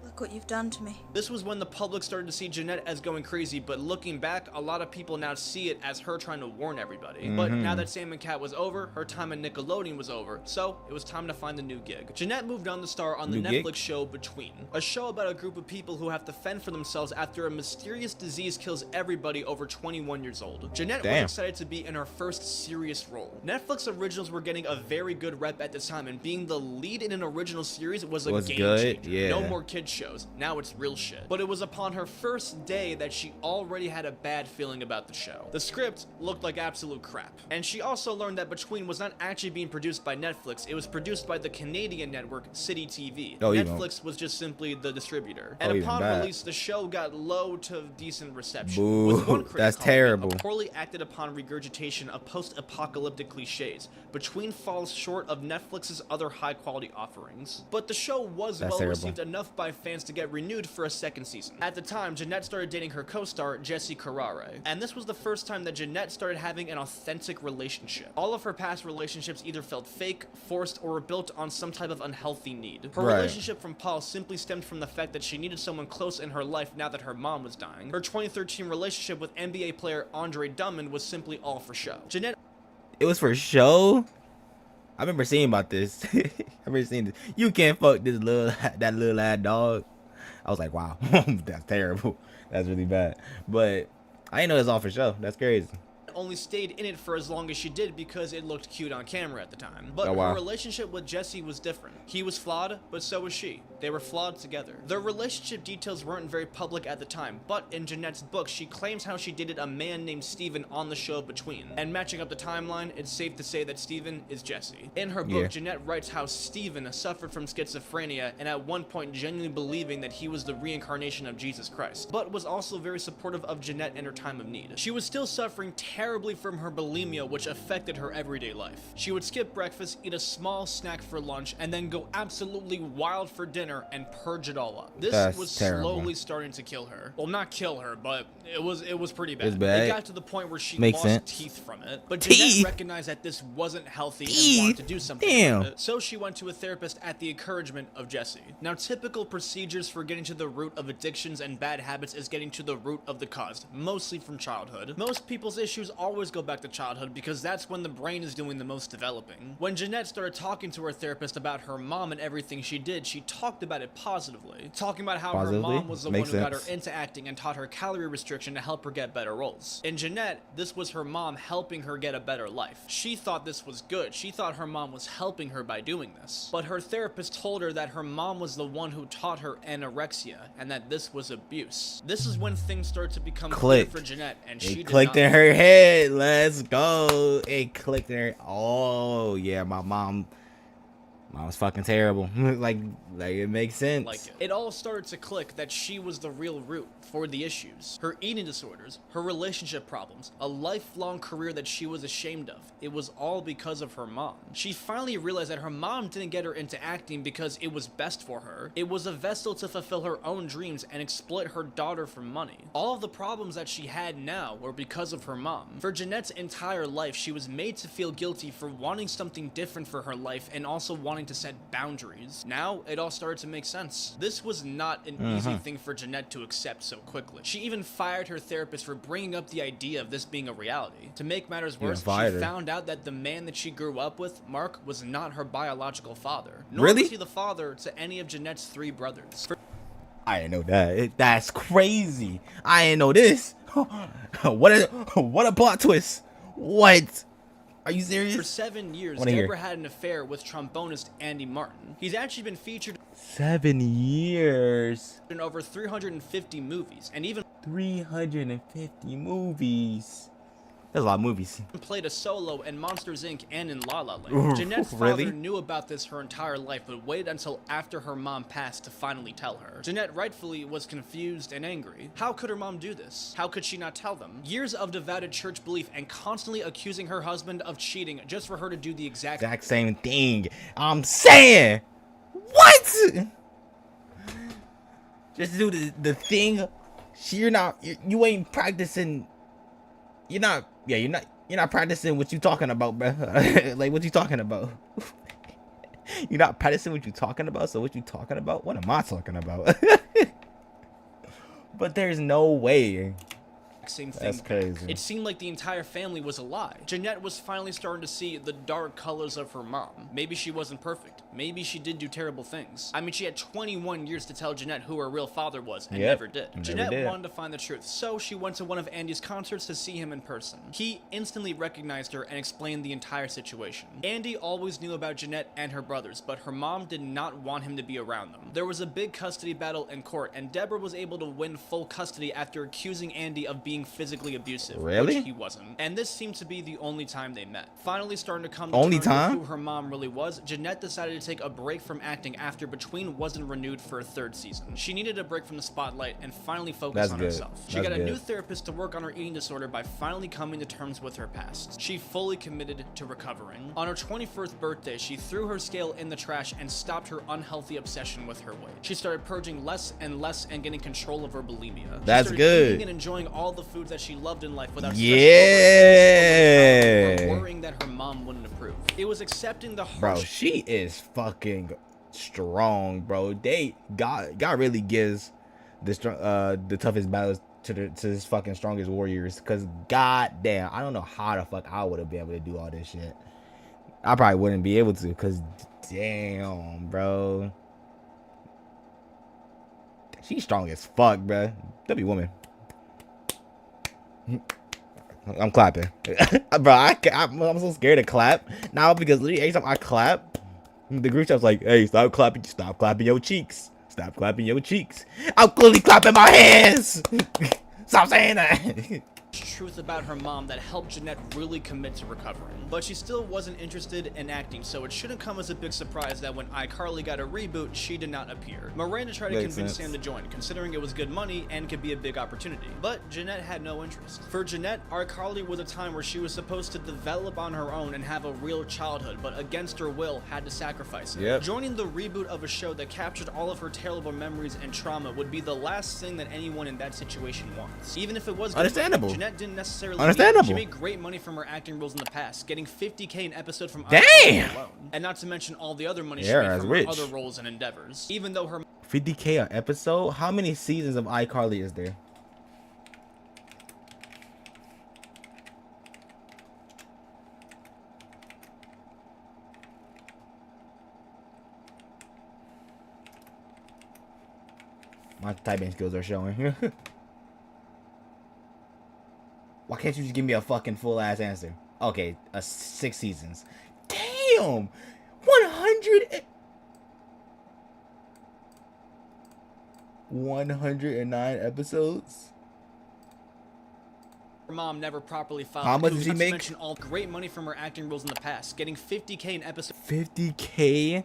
Look what you've done to me. This was when the public started to see Jennette as going crazy, but looking back, a lot of people now see it as her trying to warn everybody. But now that Sam and Cat was over, her time at Nickelodeon was over, so it was time to find a new gig. Jennette moved on to star on the Netflix show Between, a show about a group of people who have to fend for themselves after a mysterious disease kills everybody over 21 years old. Jennette was excited to be in her first serious role. Netflix originals were getting a very good rep at this time, and being the lead in an original series was a game changer. No more kids shows. Now it's real shit. But it was upon her first day that she already had a bad feeling about the show. The script looked like absolute crap. And she also learned that Between was not actually being produced by Netflix. It was produced by the Canadian network City TV. Netflix was just simply the distributor. And upon release, the show got low to decent reception. With one critic calling it a poorly acted upon regurgitation of post-apocalyptic cliches. Between falls short of Netflix's other high-quality offerings. But the show was well received enough by fans to get renewed for a second season. At the time, Jennette started dating her co-star, Jesse Carrare. And this was the first time that Jennette started having an authentic relationship. All of her past relationships either felt fake, forced, or were built on some type of unhealthy need. Her relationship from Paul simply stemmed from the fact that she needed someone close in her life now that her mom was dying. Her 2013 relationship with NBA player Andre Drummond was simply all for show. Jennette... It was for show? I remember seeing about this. I remember seeing this. You can't fuck this that little ass dog. I was like, wow, that's terrible. That's really bad. But I didn't know it was all for show. That's crazy. only stayed in it for as long as she did because it looked cute on camera at the time. But Oh, wow. her relationship with Jesse was different. He was flawed, but so was she. They were flawed together. Their relationship details weren't very public at the time, but in Jennette's book, she claims how she dated a man named Steven on the show Between. And matching up the timeline, it's safe to say that Steven is Jesse. In her book, Jennette writes how Steven suffered from schizophrenia and at one point genuinely believing that he was the reincarnation of Jesus Christ, but was also very supportive of Jennette in her time of need. She was still suffering terribly from her bulimia, which affected her everyday life. She would skip breakfast, eat a small snack for lunch, and then go absolutely wild for dinner and purge it all up. This was slowly starting to kill her. Well, not kill her, but it was pretty bad. It got to the point where she lost teeth from it. But Jennette recognized that this wasn't healthy and wanted to do something about it. So she went to a therapist at the encouragement of Jesse. Now, typical procedures for getting to the root of addictions and bad habits is getting to the root of the cause, mostly from childhood. Most people's issues always go back to childhood because that's when the brain is doing the most developing. When Jennette started talking to her therapist about her mom and everything she did, she talked about it positively, talking about how her mom was the one who got her into acting and taught her calorie restriction to help her get better roles. In Jennette, this was her mom helping her get a better life. She thought this was good. She thought her mom was helping her by doing this. But her therapist told her that her mom was the one who taught her anorexia and that this was abuse. This is when things start to become clear for Jennette, and she clicked in her head. Let's go. It clicked in her. Oh yeah, my mom was fucking terrible. like it makes sense. It all started to click that she was the real root for the issues. Her eating disorders, her relationship problems, a lifelong career that she was ashamed of. It was all because of her mom. She finally realized that her mom didn't get her into acting because it was best for her. It was a vessel to fulfill her own dreams and exploit her daughter for money. All of the problems that she had now were because of her mom. For Jennette's entire life, she was made to feel guilty for wanting something different for her life and also wanting to set boundaries. Now, it all started to make sense. This was not an easy thing for Jennette to accept so quickly. She even fired her therapist for bringing up the idea of this being a reality. To make matters worse, she found out that the man that she grew up with, Mark, was not her biological father. Nor was he the father to any of Jennette's 3 brothers. I didn't know that. That's crazy. I didn't know this. What a plot twist. What? Are you serious? For 7 years, Deborah had an affair with trombonist Andy Martin. He's actually been featured 7 years in over 350 movies, and even 350 movies. There's a lot of movies. Played a solo in Monsters Inc. and in La La Land. Jennette's father knew about this her entire life, but waited until after her mom passed to finally tell her. Jennette rightfully was confused and angry. How could her mom do this? How could she not tell them? Years of devoted church belief and constantly accusing her husband of cheating just for her to do the exact same thing. I'm saying, what? Just do the thing. You ain't practicing. You're not practicing what you talking about, bro. Like, what you talking about? You're not practicing what you talking about, so what you talking about? What am I talking about? But there's no way. Same thing. That's crazy. It seemed like the entire family was a lie. Jennette was finally starting to see the dark colors of her mom. Maybe she wasn't perfect. Maybe she did do terrible things. I mean, she had 21 years to tell Jennette who her real father was and never did. Jennette wanted to find the truth, so she went to one of Andy's concerts to see him in person. He instantly recognized her and explained the entire situation. Andy always knew about Jennette and her brothers, but her mom did not want him to be around them. There was a big custody battle in court, and Deborah was able to win full custody after accusing Andy of being physically abusive, which he wasn't. And this seemed to be the only time they met. Finally starting to come to terms with who her mom really was, Jennette decided to take a break from acting after Between wasn't renewed for a 3rd season. She needed a break from the spotlight and finally focus on herself. She got a new therapist to work on her eating disorder by finally coming to terms with her past. She fully committed to recovering. On her 21st birthday, she threw her scale in the trash and stopped her unhealthy obsession with her weight. She started purging less and less and getting control of her bulimia. She started eating and enjoying all the foods that she loved in life without worrying that her mom wouldn't approve. It was accepting the harsh. Bro, she is fucking strong, bro. God really gives the toughest battles to his fucking strongest warriors. Cause goddamn, I don't know how the fuck I would have been able to do all this shit. I probably wouldn't be able to. Cause damn, bro, she's strong as fuck, bro. W woman. I'm clapping. Bro, I'm so scared to clap now because literally every time I clap, the group chat's like, hey, stop clapping your cheeks. Stop clapping your cheeks. I'm clearly clapping my hands. Stop saying that. Truth about her mom that helped Jennette really commit to recovering. But she still wasn't interested in acting, so it shouldn't come as a big surprise that when iCarly got a reboot, she did not appear. Miranda tried to convince Sam to join, considering it was good money and could be a big opportunity. But Jennette had no interest. For Jennette, iCarly was a time where she was supposed to develop on her own and have a real childhood, but against her will, had to sacrifice it. Joining the reboot of a show that captured all of her terrible memories and trauma would be the last thing that anyone in that situation wants. Even if it was good understandable. Money, Jennette didn't necessarily understandable. She made great money from her acting roles in the past, getting $50K an episode from Damn alone, and not to mention all the other money she made from her other roles and endeavors. Even though her 50K an episode. How many seasons of iCarly is there? My typing skills are showing. Why can't you just give me a fucking full ass answer? Okay, 6 seasons. Damn! 109 episodes? Her mom never properly filed. How much did she make? To mention all great money from her acting roles in the past, getting $50K an episode. 50K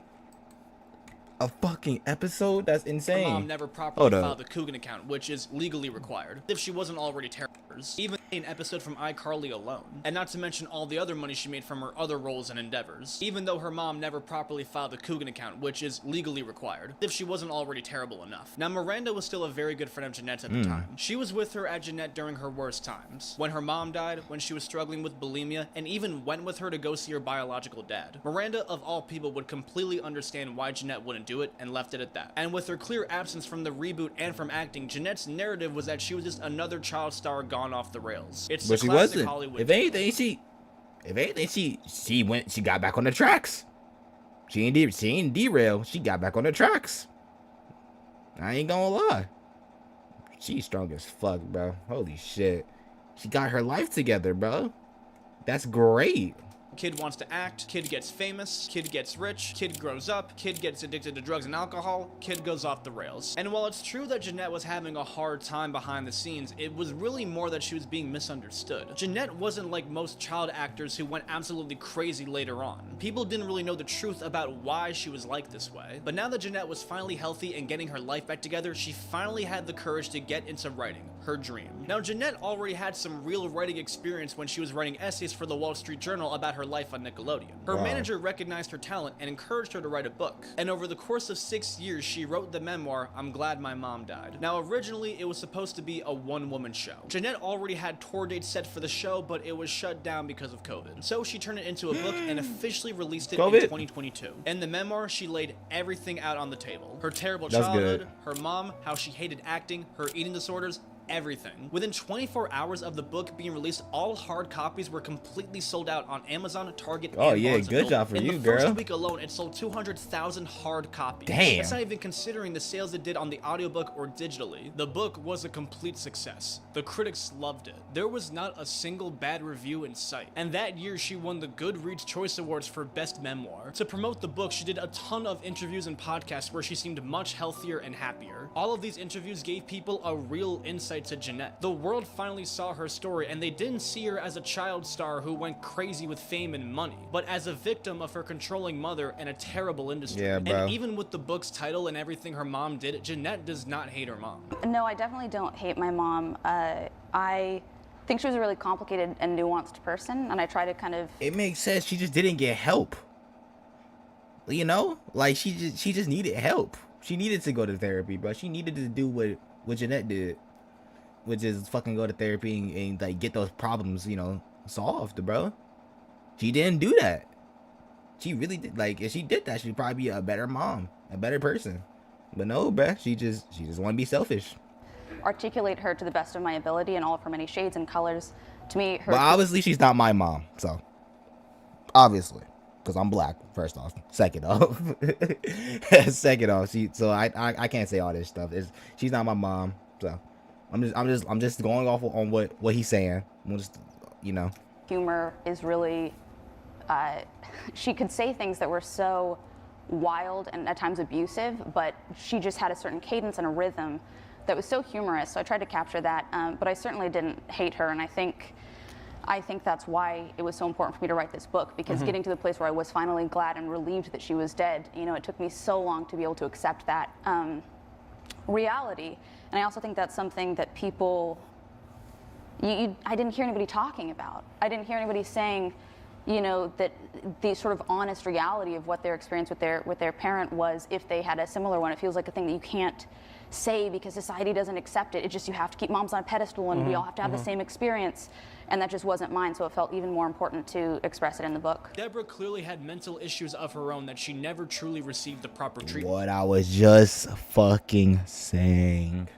a fucking episode? That's insane. Her mom never properly filed the Coogan account, which is legally required. If she wasn't already terrible. Even an episode from iCarly alone, and not to mention all the other money she made from her other roles and endeavors, even though her mom never properly filed the Coogan account, which is legally required, if she wasn't already terrible enough. Now, Miranda was still a very good friend of Jennette's at the time. She was with her at Jennette during her worst times, when her mom died, when she was struggling with bulimia, and even went with her to go see her biological dad. Miranda, of all people, would completely understand why Jennette wouldn't do it, and left it at that. And with her clear absence from the reboot and from acting, Jennette's narrative was that she was just another child star gone off the rails. But she wasn't. Hollywood. If anything, she got back on the tracks. She ain't derail. She got back on the tracks. I ain't gonna lie. She's strong as fuck, bro. Holy shit. She got her life together, bro. That's great. Kid wants to act, kid gets famous, kid gets rich, kid grows up, kid gets addicted to drugs and alcohol, kid goes off the rails. And while it's true that Jennette was having a hard time behind the scenes, it was really more that she was being misunderstood. Jennette wasn't like most child actors who went absolutely crazy later on. People didn't really know the truth about why she was like this way. But now that Jennette was finally healthy and getting her life back together, she finally had the courage to get into writing, her dream. Now, Jennette already had some real writing experience when she was writing essays for the Wall Street Journal about her life on Nickelodeon. Her manager recognized her talent and encouraged her to write a book. And over the course of 6 years, she wrote the memoir, I'm Glad My Mom Died. Now, originally, it was supposed to be a one-woman show. Jennette already had tour dates set for the show, but it was shut down because of COVID. So she turned it into a book and officially released it in 2022. In the memoir, she laid everything out on the table. Her terrible childhood, her mom, how she hated acting, her eating disorders, everything. Within 24 hours of the book being released, all hard copies were completely sold out on Amazon, Target, and yeah, Barnes & good Noble. job for In you, the girl. first week alone, it sold 200,000 hard copies. Damn. That's not even considering the sales it did on the audiobook or digitally. The book was a complete success. The critics loved it. There was not a single bad review in sight. And that year, she won the Goodreads Choice Awards for Best Memoir. To promote the book, she did a ton of interviews and podcasts where she seemed much healthier and happier. All of these interviews gave people a real insight to Jennette. The world finally saw her story, and they didn't see her as a child star who went crazy with fame and money, but as a victim of her controlling mother and a terrible industry. Yeah, bro. And even with the book's title and everything her mom did, Jennette does not hate her mom. No, I definitely don't hate my mom. I think she was a really complicated and nuanced person, and I try to kind of... It makes sense. She just didn't get help. You know? Like, she just needed help. She needed to go to therapy, bro. She needed to do what Jennette did, which is fucking go to therapy and like get those problems, you know, solved, bro. She didn't do that. She really did. Like, if she did that, she'd probably be a better mom, a better person. But no, bruh, she just want to be selfish. Articulate her to the best of my ability in all of her many shades and colors. To me, her... But obviously, she's not my mom, so. Obviously. Because I'm black, first off. Second off. So I can't say all this stuff. She's not my mom, so. I'm just going off on what he's saying. you know. Humor is really, she could say things that were so wild and at times abusive, but she just had a certain cadence and a rhythm that was so humorous. So I tried to capture that, but I certainly didn't hate her, and I think that's why it was so important for me to write this book, because getting to the place where I was finally glad and relieved that she was dead, you know, it took me so long to be able to accept that reality. And I also think that's something that people, I didn't hear anybody talking about. I didn't hear anybody saying, you know, that the sort of honest reality of what their experience with their parent was if they had a similar one. It feels like a thing that you can't say because society doesn't accept it. It's just you have to keep moms on a pedestal and we all have to have the same experience. And that just wasn't mine, so it felt even more important to express it in the book. Deborah clearly had mental issues of her own that she never truly received the proper treatment What I was just fucking saying.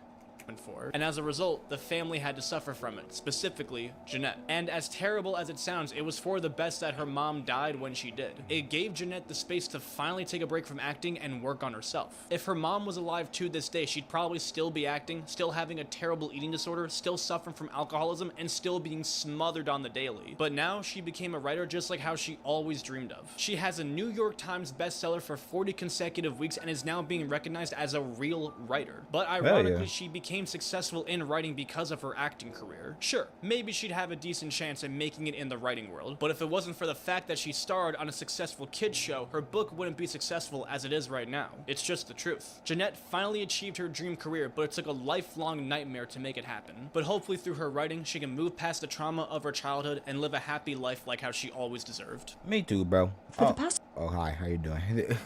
for. And as a result, the family had to suffer from it, specifically Jennette. And as terrible as it sounds, it was for the best that her mom died when she did. It gave Jennette the space to finally take a break from acting and work on herself. If her mom was alive to this day, she'd probably still be acting, still having a terrible eating disorder, still suffering from alcoholism, and still being smothered on the daily. But now she became a writer just like how she always dreamed of. She has a New York Times bestseller for 40 consecutive weeks and is now being recognized as a real writer. But ironically, she became successful in writing because of her acting career. Sure, maybe she'd have a decent chance at making it in the writing world, but if it wasn't for the fact that she starred on a successful kids show, her book wouldn't be successful as it is right now. It's just the truth. Jennette finally achieved her dream career, but it took a lifelong nightmare to make it happen. But hopefully through her writing, she can move past the trauma of her childhood and live a happy life like how she always deserved. Me too, bro. Oh, hi, how you doing?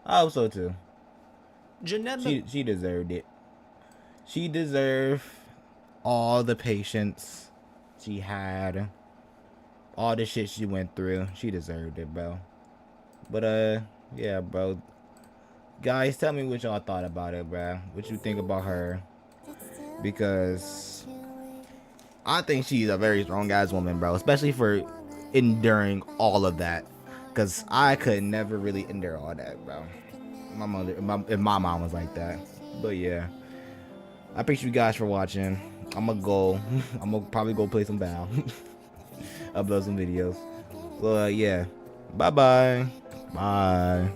I hope so too. Jennette She deserved it. She deserved all the patience she had, all the shit she went through. She deserved it, bro. But yeah, bro. Guys, tell me what y'all thought about it, bro. What you think about her? Because I think she's a very strong ass woman, bro. Especially for enduring all of that. Because I could never really endure all that, bro. My mother, if my mom was like that. But yeah. I appreciate you guys for watching. I'm gonna probably go play some Bow. Upload some videos. Well, yeah. Bye-bye. Bye.